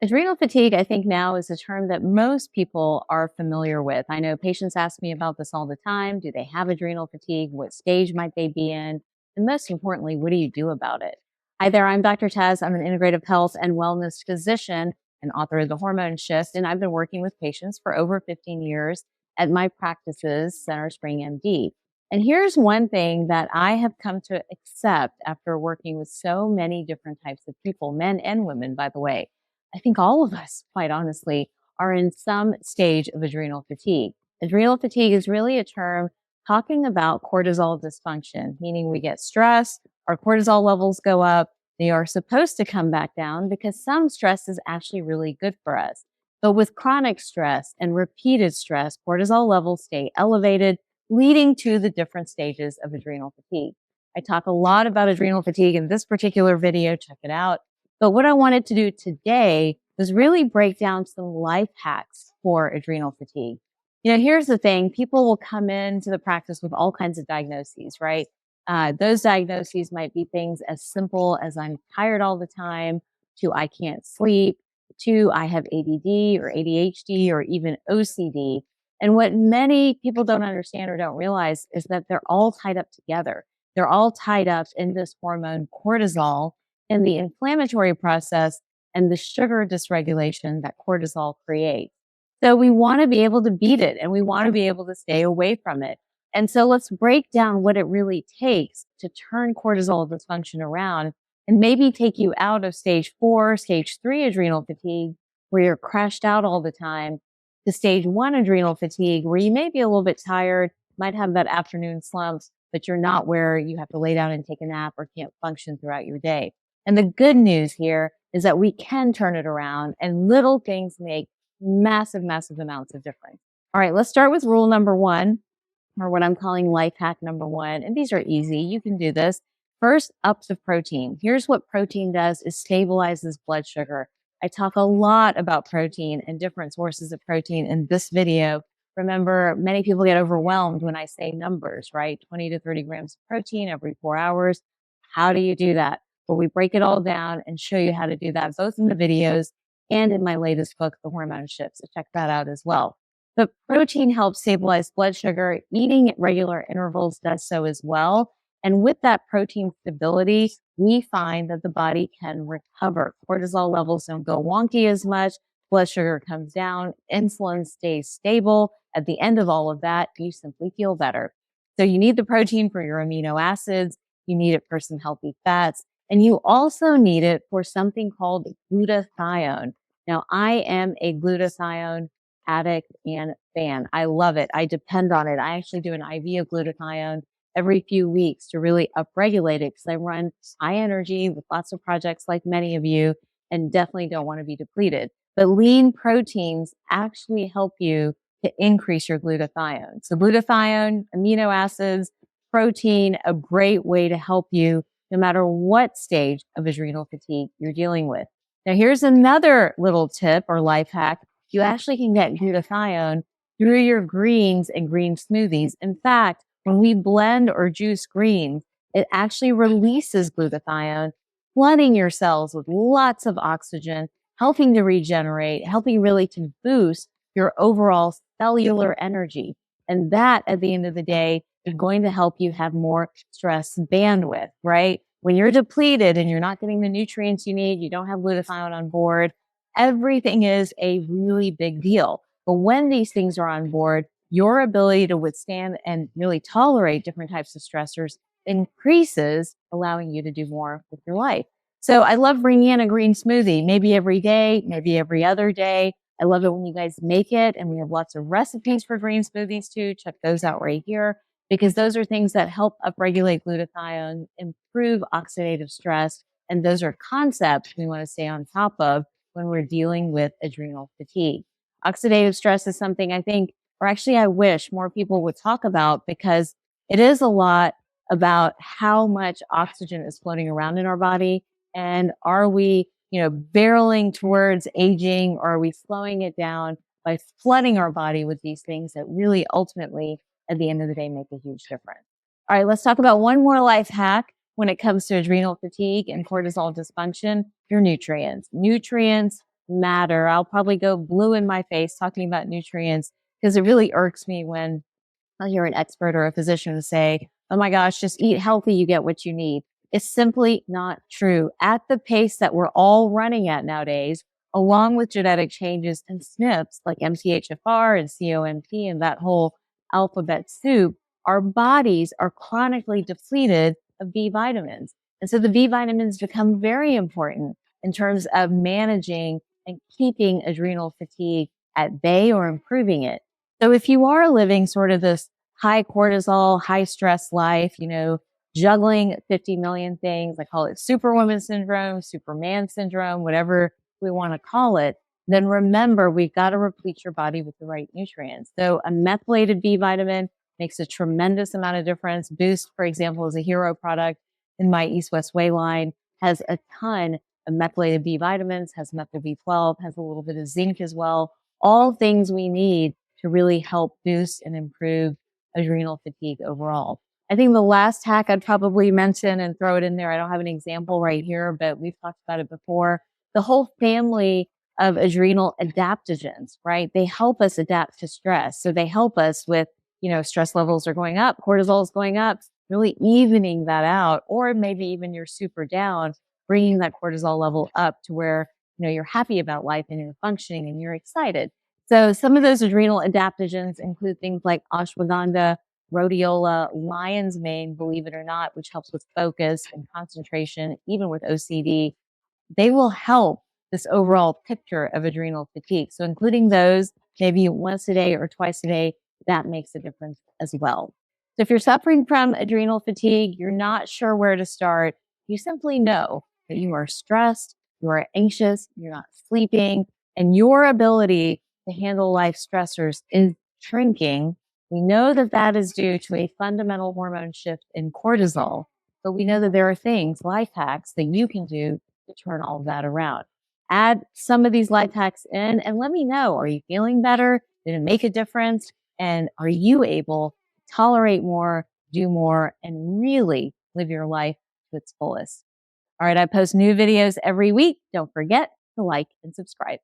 Adrenal fatigue, I think now is a term that most people are familiar with. I know patients ask me about this all the time. Do they have adrenal fatigue? What stage might they be in? And most importantly, what do you do about it? Hi there, I'm Dr. Taz. I'm an integrative health and wellness physician and author of The Hormone Shift. And I've been working with patients for over 15 years at my practices, Center Spring MD. And here's one thing that I have come to accept after working with so many different types of people, men and women, by the way. I think all of us, quite honestly, are in some stage of adrenal fatigue. Adrenal fatigue is really a term talking about cortisol dysfunction, meaning we get stressed, our cortisol levels go up, they are supposed to come back down because some stress is actually really good for us. But with chronic stress and repeated stress, cortisol levels stay elevated, leading to the different stages of adrenal fatigue. I talk a lot about adrenal fatigue in this particular video. Check it out. But what I wanted to do today was really break down some life hacks for adrenal fatigue. Here's the thing. People will come into the practice with all kinds of diagnoses, right? Those diagnoses might be things as simple as I'm tired all the time, to I can't sleep, to I have ADD or ADHD or even OCD. And what many people don't understand or don't realize is that they're all tied up together. They're all tied up in this hormone cortisol and the inflammatory process and the sugar dysregulation that cortisol creates. So we want to be able to beat it and we want to be able to stay away from it. And so let's break down what it really takes to turn cortisol dysfunction around and maybe take you out of stage 4, stage 3 adrenal fatigue, where you're crashed out all the time, to stage 1 adrenal fatigue, where you may be a little bit tired, might have that afternoon slump, but you're not where you have to lay down and take a nap or can't function throughout your day. And the good news here is that we can turn it around, and little things make massive, massive amounts of difference. All right, let's start with rule number 1, or what I'm calling life hack number 1. And these are easy. You can do this. First, up the protein. Here's what protein does: is stabilizes blood sugar. I talk a lot about protein and different sources of protein in this video. Remember, many people get overwhelmed when I say numbers, right? 20 to 30 grams of protein every 4 hours. How do you do that? Well, we break it all down and show you how to do that, both in the videos and in my latest book, The Hormone Shift. So check that out as well. But protein helps stabilize blood sugar. Eating at regular intervals does so as well. And with that protein stability, we find that the body can recover. Cortisol levels don't go wonky as much. Blood sugar comes down. Insulin stays stable. At the end of all of that, you simply feel better. So you need the protein for your amino acids. You need it for some healthy fats. And you also need it for something called glutathione. Now, I am a glutathione addict and fan. I love it. I depend on it. I actually do an IV of glutathione every few weeks to really upregulate it, because I run high energy with lots of projects like many of you, and definitely don't want to be depleted. But lean proteins actually help you to increase your glutathione. So glutathione, amino acids, protein, a great way to help you no matter what stage of adrenal fatigue you're dealing with. Now, here's another little tip or life hack. You actually can get glutathione through your greens and green smoothies. In fact, when we blend or juice greens, it actually releases glutathione, flooding your cells with lots of oxygen, helping to regenerate, helping really to boost your overall cellular energy. And that, at the end of the day, is going to help you have more stress bandwidth, right? When you're depleted and you're not getting the nutrients you need, you don't have glutathione on board, everything is a really big deal. But when these things are on board, your ability to withstand and really tolerate different types of stressors increases, allowing you to do more with your life. So I love bringing in a green smoothie, maybe every day, maybe every other day. I love it when you guys make it, and we have lots of recipes for green smoothies too. Check those out right here, because those are things that help upregulate glutathione, improve oxidative stress, and those are concepts we want to stay on top of when we're dealing with adrenal fatigue. Oxidative stress is something I think, or actually I wish more people would talk about, because it is a lot about how much oxygen is floating around in our body. And are we, barreling towards aging, or are we slowing it down by flooding our body with these things that really ultimately, at the end of the day, make a huge difference? All right, let's talk about one more life hack when it comes to adrenal fatigue and cortisol dysfunction: your nutrients. Nutrients matter. I'll probably go blue in my face talking about nutrients because it really irks me when I'll hear an expert or a physician say, oh my gosh, just eat healthy, you get what you need. It's simply not true. At the pace that we're all running at nowadays, along with genetic changes and SNPs like MTHFR and COMT and that whole alphabet soup, our bodies are chronically depleted of B vitamins. And so the B vitamins become very important in terms of managing and keeping adrenal fatigue at bay or improving it. So if you are living sort of this high cortisol, high stress life, juggling 50 million things, I call it superwoman syndrome, superman syndrome, whatever we want to call it, then remember we've got to replete your body with the right nutrients. So a methylated B vitamin makes a tremendous amount of difference. Boost, for example, is a hero product in my East West Way line, has a ton of methylated B vitamins, has methyl B12, has a little bit of zinc as well. All things we need to really help boost and improve adrenal fatigue overall. I think the last hack I'd probably mention and throw it in there, I don't have an example right here, but we've talked about it before. The whole family of adrenal adaptogens, right? They help us adapt to stress. So they help us with, stress levels are going up, cortisol is going up, really evening that out, or maybe even you're super down, bringing that cortisol level up to where, you're happy about life and you're functioning and you're excited. So some of those adrenal adaptogens include things like ashwagandha, rhodiola, lion's mane, believe it or not, which helps with focus and concentration, even with OCD. They will help this overall picture of adrenal fatigue. So including those maybe once a day or twice a day, that makes a difference as well. So if you're suffering from adrenal fatigue, you're not sure where to start, you simply know that you are stressed, you are anxious, you're not sleeping, and your ability to handle life stressors is shrinking. We know that that is due to a fundamental hormone shift in cortisol, but we know that there are things, life hacks that you can do to turn all of that around. Add some of these life hacks in and let me know, are you feeling better? Did it make a difference? And are you able to tolerate more, do more, and really live your life to its fullest? All right, I post new videos every week. Don't forget to like and subscribe.